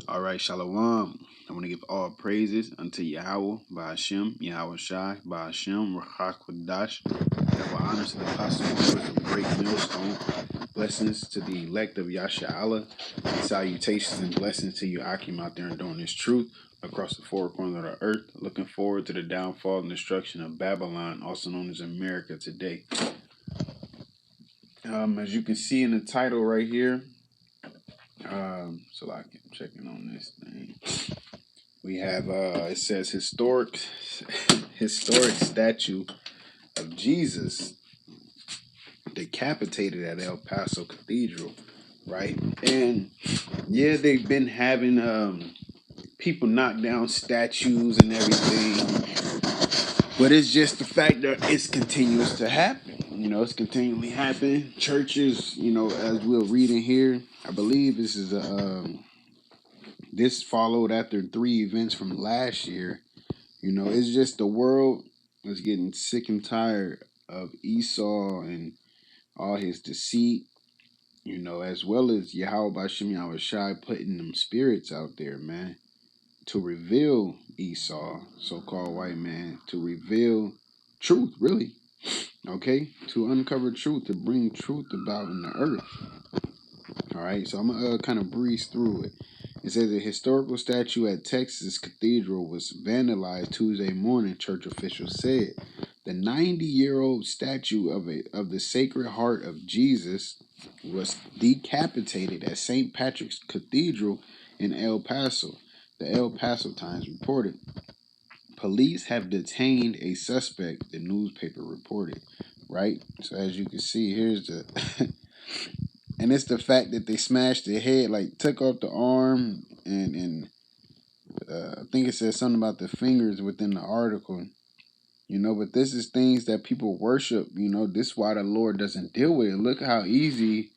All right, Shalom. I want to give all praises unto Yahawah, BAHASHAM, YAHAWASHI, BAHASHAM, RAWCHAA, QADASH. Double honor to the apostles and members of the great millstone. Blessings to the elect of Yasha. Salutations and blessings to you, Akim, out there and doing this truth across the four corners of the earth. Looking forward to the downfall and destruction of Babylon, also known as America today. As you can see in the title right here, so I'm checking on this thing. We have it says historic statue of Jesus decapitated at El Paso Cathedral, right? And yeah, they've been having people knock down statues and everything, but it's just the fact that it's continuous to happen. You know, it's continually happening. Churches, you know, as we'll read in here, I believe this is this followed after 3 events from last year. You know, it's just the world is getting sick and tired of Esau and all his deceit, you know, as well as YAHAWASHI putting them spirits out there, man, to reveal Esau, so-called white man, to reveal truth, really, okay, to uncover truth, to bring truth about in the earth. All right, so I'm going to kind of breeze through it. It says a historical statue at Texas Cathedral was vandalized Tuesday morning, church officials said. The 90-year-old statue of the Sacred Heart of Jesus was decapitated at St. Patrick's Cathedral in El Paso. The El Paso Times reported. Police have detained a suspect, the newspaper reported. Right? So as you can see, here's the... And it's the fact that they smashed the head, like took off the arm, and I think it says something about the fingers within the article, you know. But this is things that people worship, you know. This is why the Lord doesn't deal with it. Look how easy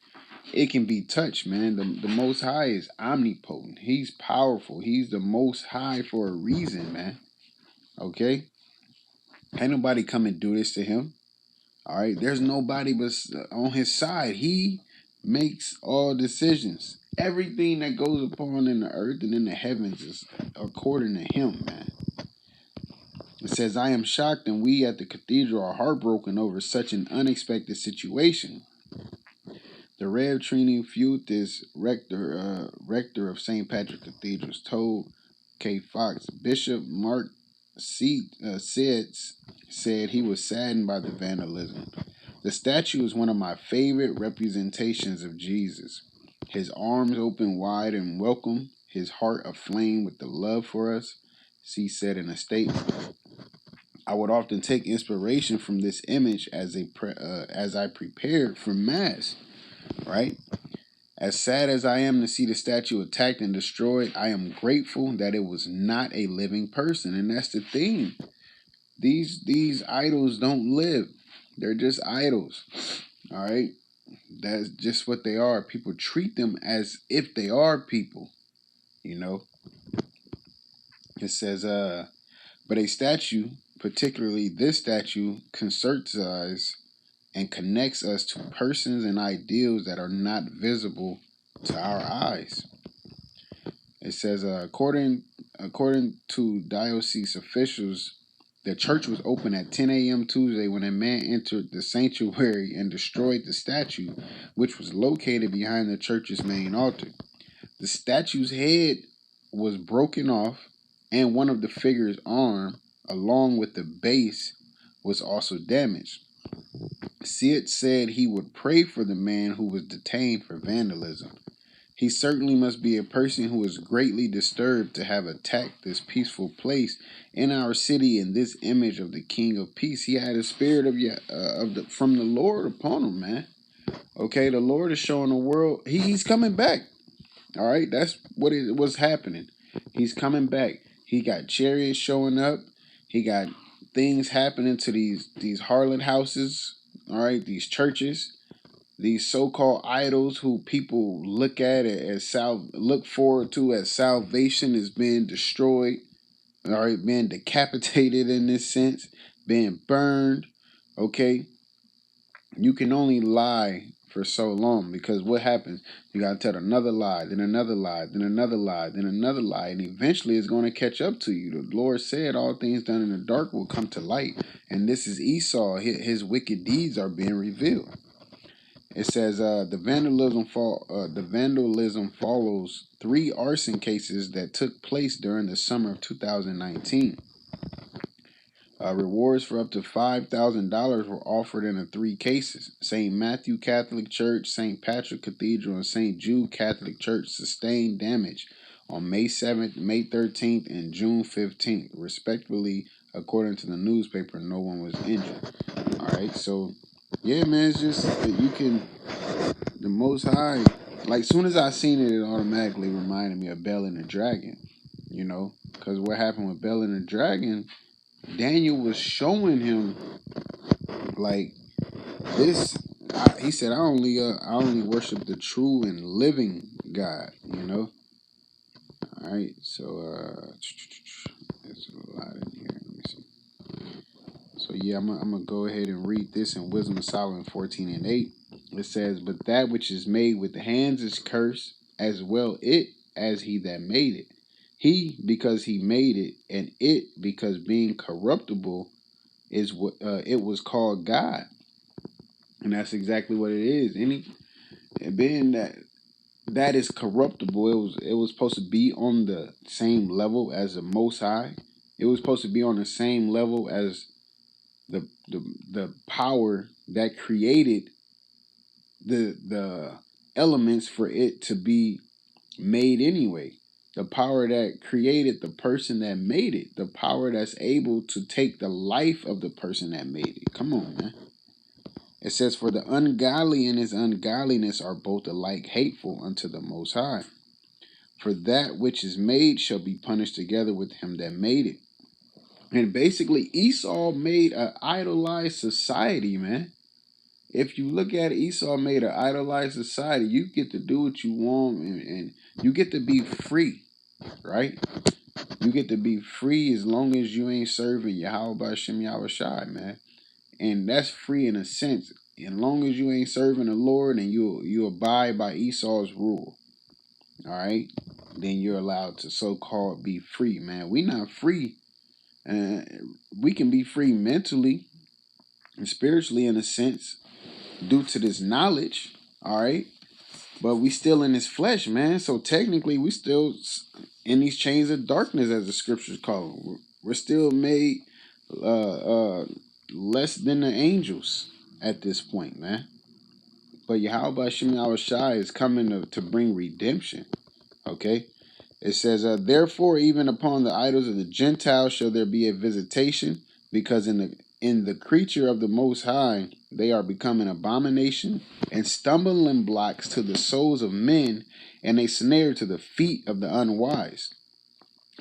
it can be touched, man. The Most High is omnipotent. He's powerful. He's the Most High for a reason, man. Okay? Ain't nobody come and do this to him. All right? There's nobody but on his side. He makes all decisions. Everything that goes upon in the earth and in the heavens is according to him, man. It says, I am shocked and we at the cathedral are heartbroken over such an unexpected situation. The Rev Trini Futis, rector of St. Patrick Cathedral, told K. Fox. Bishop Mark said he was saddened by the vandalism. The statue is one of my favorite representations of Jesus. His arms open wide and welcome, his heart aflame with the love for us, C said in a statement. I would often take inspiration from this image as I prepared for Mass, right? As sad as I am to see the statue attacked and destroyed, I am grateful that it was not a living person. And that's the thing. These idols don't live. They're just idols. All right? That's just what they are. People treat them as if they are people. You know? It says, but a statue, particularly this statue, concerts us and connects us to persons and ideals that are not visible to our eyes. It says, according to diocese officials, the church was open at 10 a.m. Tuesday when a man entered the sanctuary and destroyed the statue, which was located behind the church's main altar. The statue's head was broken off, and one of the figure's arm, along with the base, was also damaged. Sid said he would pray for the man who was detained for vandalism. He certainly must be a person who is greatly disturbed to have attacked this peaceful place in our city in this image of the King of Peace. He had a spirit from the Lord upon him, man. Okay, the Lord is showing the world he's coming back. All right, that's what's happening. He's coming back. He got chariots showing up. He got things happening to these harlot houses. All right, these churches, these so-called idols who people look at look forward to as salvation is being destroyed. All right, being decapitated in this sense, being burned. Okay, you can only lie for so long, because what happens? You got to tell another lie, then another lie, then another lie, then another lie, and eventually it's going to catch up to you. The Lord said all things done in the dark will come to light, and this is Esau. His wicked deeds are being revealed. It says the vandalism follows 3 arson cases that took place during the summer of 2019. Rewards for up to $5,000 were offered in the 3 cases. St. Matthew Catholic Church, St. Patrick Cathedral, and St. Jude Catholic Church sustained damage on May 7th, May 13th, and June 15th, respectively. According to the newspaper, no one was injured. All right, so yeah, man, it's just that you can, the Most High, like, soon as I seen it, it automatically reminded me of Bel and the Dragon, because what happened with Bel and the Dragon, Daniel was showing him, like, this. He said, I only worship the true and living God, All right, so there's a lot in here. Let me see. So yeah, I'm gonna go ahead and read this in Wisdom of Solomon 14:8. It says, "But that which is made with the hands is cursed, as well it as he that made it. He because he made it, and it because being corruptible is what it was called God." And that's exactly what it is. Being that is corruptible, it was supposed to be on the same level as the Most High. It was supposed to be on the same level as the power that created the elements for it to be made anyway. The power that created the person that made it. The power that's able to take the life of the person that made it. Come on, man. It says, "For the ungodly and his ungodliness are both alike hateful unto the Most High. For that which is made shall be punished together with him that made it." And basically, Esau made an idolized society, man. If you look at it, Esau made an idolized society. You get to do what you want, and you get to be free, right? You get to be free as long as you ain't serving BAHASHAM YAHAWASHI, man. And that's free in a sense. As long as you ain't serving the Lord and you abide by Esau's rule, all right, then you're allowed to so-called be free, man. We not free. We can be free mentally and spiritually in a sense due to this knowledge, all right? But we still in this flesh, man. So technically we still in these chains of darkness, as the scriptures call them. We're still made less than the angels at this point, man. But YAHWASHI YAHWASHI is coming to bring redemption, okay? It says, "Therefore, even upon the idols of the Gentiles shall there be a visitation, because in the creature of the Most High they are becoming abomination and stumbling blocks to the souls of men, and a snare to the feet of the unwise.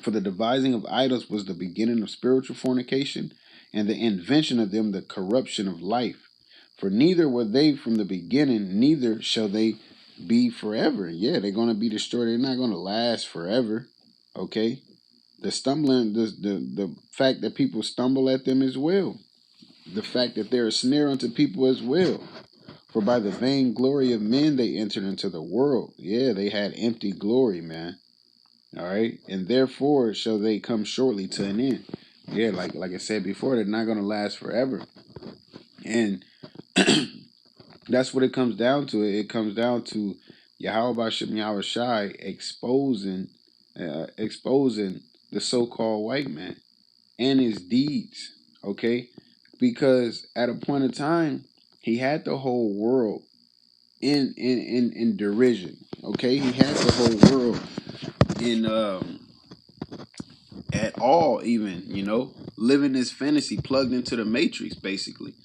For the devising of idols was the beginning of spiritual fornication, and the invention of them the corruption of life. For neither were they from the beginning, neither shall they be forever." Yeah, they're going to be destroyed. They're not going to last forever. Okay? The fact that people stumble at them as well. The fact that they're a snare unto people as well. For by the vain glory of men they entered into the world. Yeah, they had empty glory, man. All right? And therefore shall they come shortly to an end. Yeah, like I said before, they're not going to last forever. And that's what it comes down to. It comes down to YAHWASHI YAHWASHI exposing the so-called white man and his deeds, okay? Because at a point in time, he had the whole world in derision, okay? He had the whole world in at all, even, living this fantasy, plugged into the matrix, basically.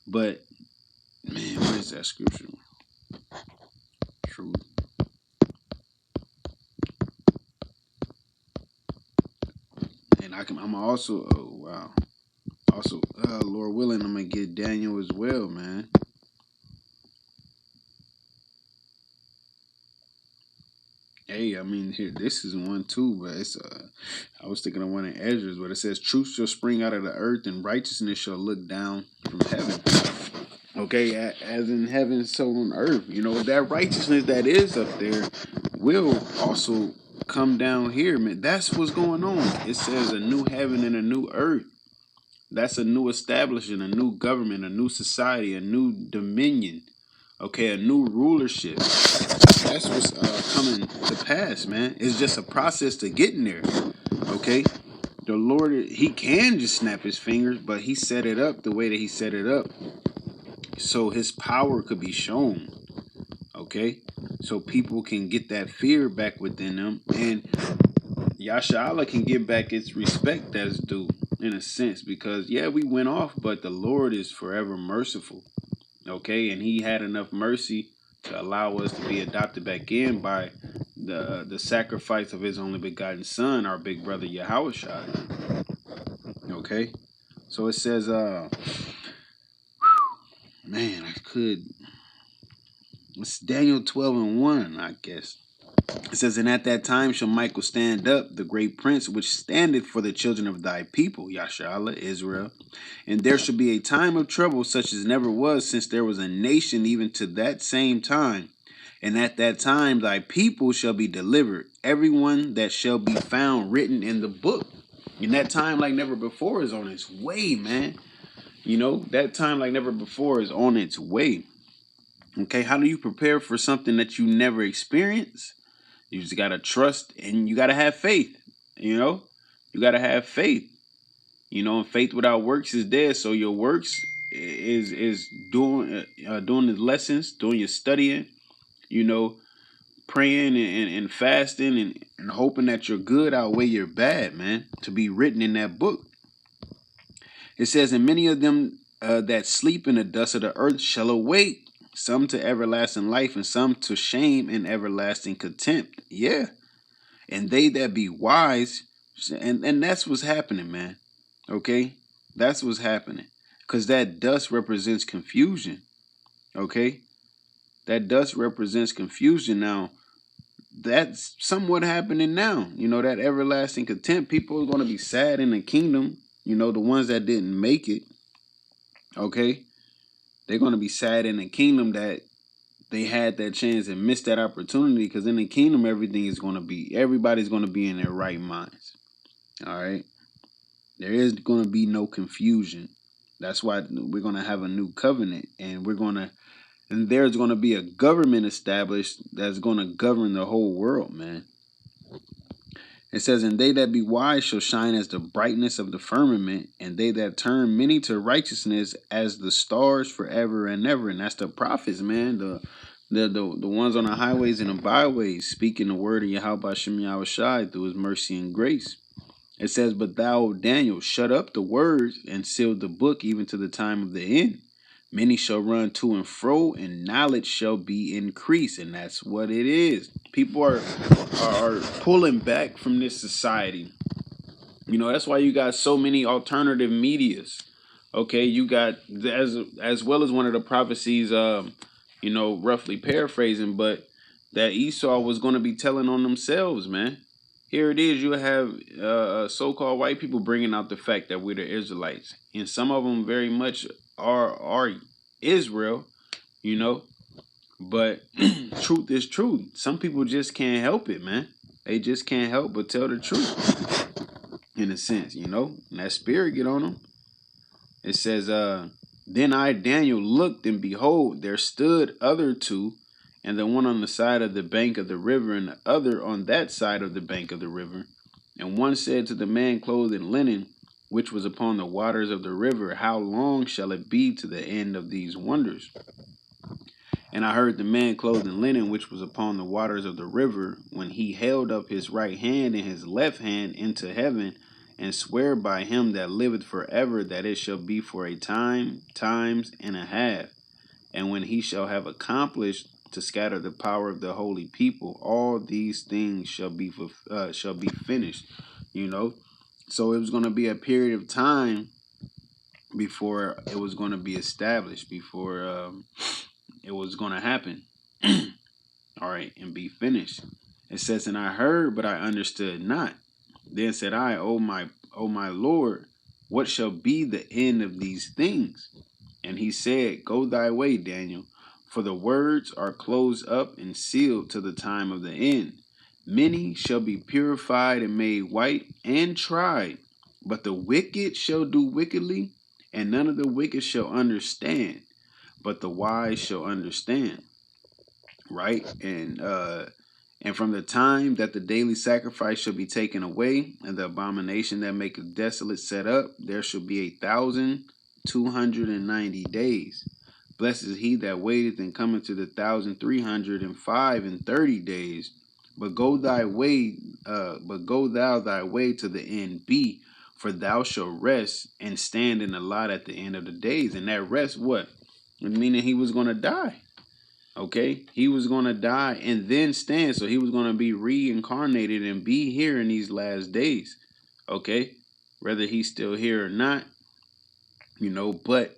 But man, what is that scripture? Truth. And I'm also, oh wow, also, Lord willing, I'm gonna get Daniel as well, man. Hey, I mean, here, this is one too, but it's I was thinking of one in Ezra, but it says, "Truth shall spring out of the earth, and righteousness shall look down from heaven." Okay, as in heaven, so on earth. You know, that righteousness that is up there will also come down here, man. That's what's going on. It says a new heaven and a new earth. That's a new establishment, a new government, a new society, a new dominion. Okay, a new rulership. That's what's coming to pass, man. It's just a process to getting there. Okay, the Lord, He can just snap His fingers, but He set it up the way that He set it up, so His power could be shown. Okay, so people can get that fear back within them, and YAHAWASHI can get back its respect that's due, in a sense, because yeah, we went off, but the Lord is forever merciful. Okay, and He had enough mercy to allow us to be adopted back in by the sacrifice of His only begotten Son, our big brother YAHAWASHI. Okay, so it says, man, it's Daniel 12:1, I guess. It says, and at that time shall Michael stand up, the great prince, which standeth for the children of thy people, Yasharallah, Israel. And there shall be a time of trouble such as never was since there was a nation even to that same time. And at that time thy people shall be delivered, everyone that shall be found written in the book. And that time like never before is on its way, man. You know, that time like never before is on its way. Okay, how do you prepare for something that you never experienced? You just gotta trust, and you gotta have faith. You know, you gotta have faith. You know, and faith without works is dead. So your works is doing the lessons, doing your studying. You know, praying and fasting and hoping that your good outweigh your bad, man. To be written in that book. It says, and many of them that sleep in the dust of the earth shall awake, some to everlasting life, and some to shame and everlasting contempt. Yeah. And they that be wise, and that's what's happening, man. Okay? That's what's happening. Because that dust represents confusion. Okay? That dust represents confusion. Now, that's somewhat happening now. You know, that everlasting contempt. People are going to be sad in the kingdom. You know, the ones that didn't make it. Okay? They're going to be sad in the kingdom that they had that chance and missed that opportunity, because in the kingdom, everybody's going to be in their right minds. All right. There is going to be no confusion. That's why we're going to have a new covenant, and there's going to be a government established that's going to govern the whole world, man. It says, and they that be wise shall shine as the brightness of the firmament, and they that turn many to righteousness as the stars forever and ever. And that's the prophets, man. The ones on the highways and the byways, speaking the word of YAHAWASHI through His mercy and grace. It says, but thou, Daniel, shut up the words and seal the book even to the time of the end. Many shall run to and fro, and knowledge shall be increased. And that's what it is. People are pulling back from this society. You know, that's why you got so many alternative medias. Okay, you got, as well as one of the prophecies, you know, roughly paraphrasing, but that Esau was going to be telling on themselves, man. Here it is. You have so-called white people bringing out the fact that we're the Israelites, and some of them very much are Israel, you know. But truth is truth. Some people just can't help it, man. They just can't help but tell the truth, in a sense, you know. And that spirit get on them. It says, then I, Daniel, looked, and behold, there stood other two, and the one on the side of the bank of the river, and the other on that side of the bank of the river. And one said to the man clothed in linen, which was upon the waters of the river, how long shall it be to the end of these wonders? And I heard the man clothed in linen, which was upon the waters of the river, when he held up his right hand and his left hand into heaven, and swear by him that liveth forever, that it shall be for a time, times and a half. And when he shall have accomplished to scatter the power of the holy people, all these things shall be finished. You know, so it was going to be a period of time before it was going to be established, before it was going to happen. All right, and be finished. It says, and I heard, but I understood not. Then said I, O my Lord, what shall be the end of these things? And he said, Go thy way, Daniel, for the words are closed up and sealed to the time of the end. Many shall be purified and made white and tried, but the wicked shall do wickedly, and none of the wicked shall understand, but the wise shall understand. Right? And from the time that the daily sacrifice shall be taken away, and the abomination that maketh desolate set up, there shall be 1,290 days. Blessed is he that waiteth and cometh to the 1,305 and 30 days. But go thou thy way to the end be, for thou shalt rest and stand in the lot at the end of the days. And that rest, what? Meaning he was going to die. Okay, he was going to die and then stand. So he was going to be reincarnated and be here in these last days. Okay, whether he's still here or not, but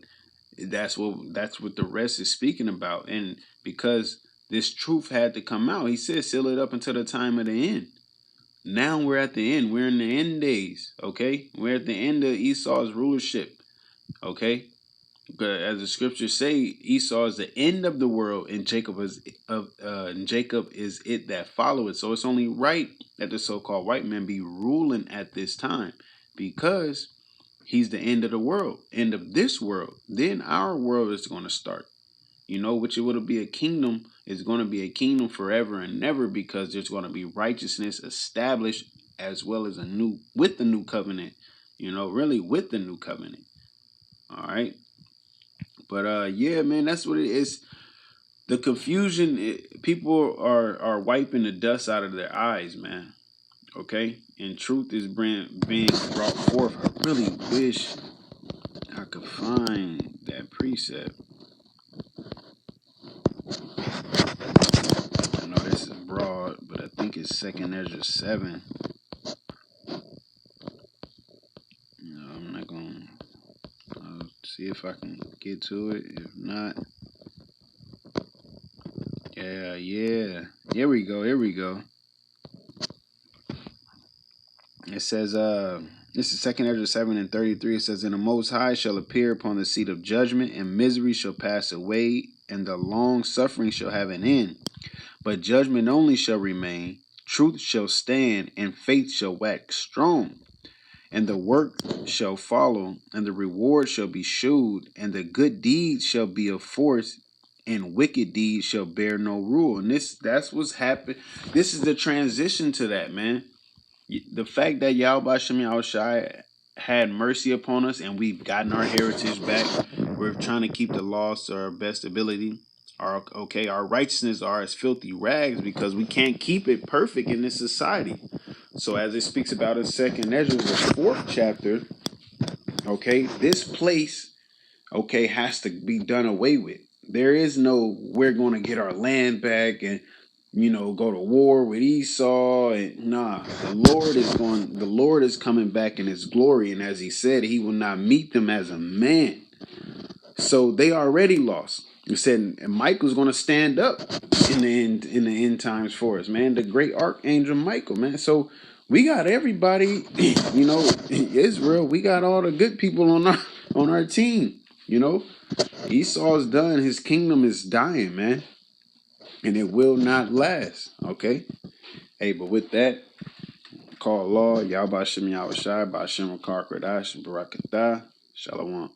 that's what the rest is speaking about. And because this truth had to come out, he said, seal it up until the time of the end. Now we're at the end. We're in the end days. Okay, we're at the end of Esau's rulership. Okay. But as the scriptures say, Esau is the end of the world, and Jacob is it that follow it. So it's only right that the so-called white man be ruling at this time, because he's the end of the world, end of this world. Then our world is going to start. Which it will be a kingdom. Is going to be a kingdom forever and never, because there's going to be righteousness established, as well as with the new covenant. Really with the new covenant. All right. But yeah, man, that's what it is. The confusion, people are wiping the dust out of their eyes, man. Okay, and truth is being brought forth. I really wish I could find that precept. I know this is broad, but I think it's 2nd Ezra 7. I'm not gonna. I'll see if I can get to it. If not. Yeah. Here we go. It says, this is 2nd Ezra 7:33. It says, And the Most High shall appear upon the seat of judgment, and misery shall pass away, and the long suffering shall have an end. But judgment only shall remain, truth shall stand, and faith shall wax strong. And the work shall follow, and the reward shall be shewed, and the good deeds shall be of force, and wicked deeds shall bear no rule. And that's what's happened. This is the transition to that, man. The fact that YAHAWASHI had mercy upon us and we've gotten our heritage back. We're trying to keep the laws to our best ability. Our righteousness are as filthy rags, because we can't keep it perfect in this society. So as it speaks about in 2nd Ezra, the 4th chapter, this place, has to be done away with. There is no, we're going to get our land back and, go to war with Esau. And nah, the Lord is coming back in his glory. And as he said, he will not meet them as a man. So they already lost. He said, and Michael's going to stand up in the end times for us, man. The great archangel Michael, man. So we got everybody, Israel. We got all the good people on our team. Esau's done. His kingdom is dying, man, and it will not last. Okay. Hey, but with that, call law, Yahawah Shem Yahawashi, BAHASHAM QADASH, Barakatah, Shalom.